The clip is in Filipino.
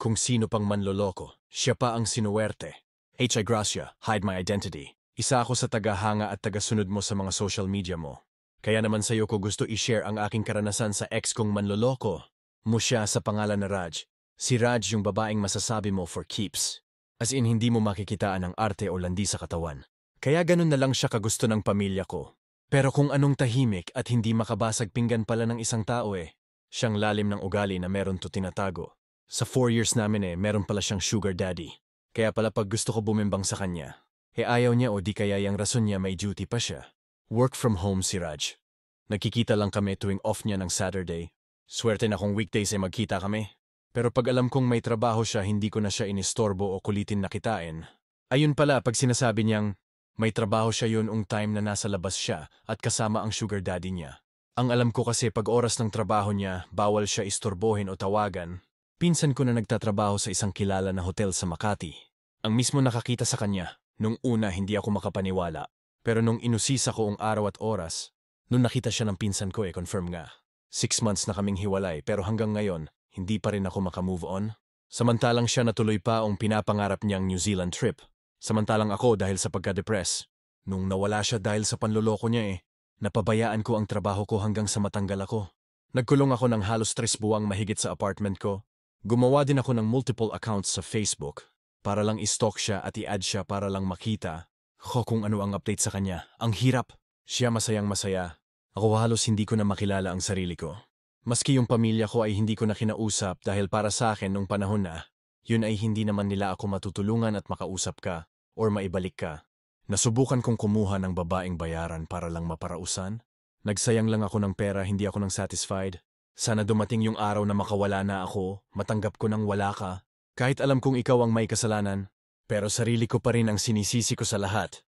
Kung sino pang manloloko, siya pa ang sinuwerte. H.I. Gracia, hide my identity. Isa ako sa tagahanga at tagasunod mo sa mga social media mo. Kaya naman sa'yo ko gusto i-share ang aking karanasan sa ex kong manloloko. Mo siya sa pangalan na Raj. Si Raj yung babaeng masasabi mo for keeps. As in hindi mo makikitaan ang arte o landi sa katawan. Kaya ganun na lang siya kagusto ng pamilya ko. Pero kung anong tahimik at hindi makabasag pinggan pala ng isang tao siyang lalim ng ugali na meron to tinatago. Sa 4 years namin meron pala siyang sugar daddy. Kaya pala pag gusto ko bumimbang sa kanya, ayaw niya o di kaya yung rason niya may duty pa siya. Work from home si Raj. Nagkikita lang kami tuwing off niya ng Saturday. Swerte na kung weekdays magkita kami. Pero pag alam kong may trabaho siya, hindi ko na siya inistorbo o kulitin na kitain. Ayun pala, pag sinasabi niyang may trabaho siya yun time na nasa labas siya at kasama ang sugar daddy niya. Ang alam ko kasi pag oras ng trabaho niya, bawal siya istorbohin o tawagan. Pinsan ko na nagtatrabaho sa isang kilala na hotel sa Makati. Ang mismo nakakita sa kanya, nung una hindi ako makapaniwala. Pero nung inusisa ko ang araw at oras, nung nakita siya ng pinsan ko confirm nga. 6 months na kaming hiwalay pero hanggang ngayon, hindi pa rin ako makamove on. Samantalang siya natuloy pa ang pinapangarap niyang New Zealand trip. Samantalang ako dahil sa pagka-depress. Nung nawala siya dahil sa panloloko niya napabayaan ko ang trabaho ko hanggang sa matanggal ako. Nagkulong ako ng halos 3 buwang mahigit sa apartment ko. Gumawa din ako ng multiple accounts sa Facebook para lang i-stalk siya at i-add siya para lang makita kung ano ang update sa kanya. Ang hirap. Siya masayang masaya. Ako halos hindi ko na makilala ang sarili ko. Maski yung pamilya ko ay hindi ko na kinausap dahil para sa akin nung panahon na, yun ay hindi naman nila ako matutulungan at makausap ka or maibalik ka. Nasubukan kong kumuha ng babaeng bayaran para lang maparausan. Nagsayang lang ako ng pera, hindi ako nang satisfied. Sana dumating yung araw na makawala na ako, matanggap ko nang wala ka. Kahit alam kong ikaw ang may kasalanan, pero sarili ko pa rin ang sinisisi ko sa lahat.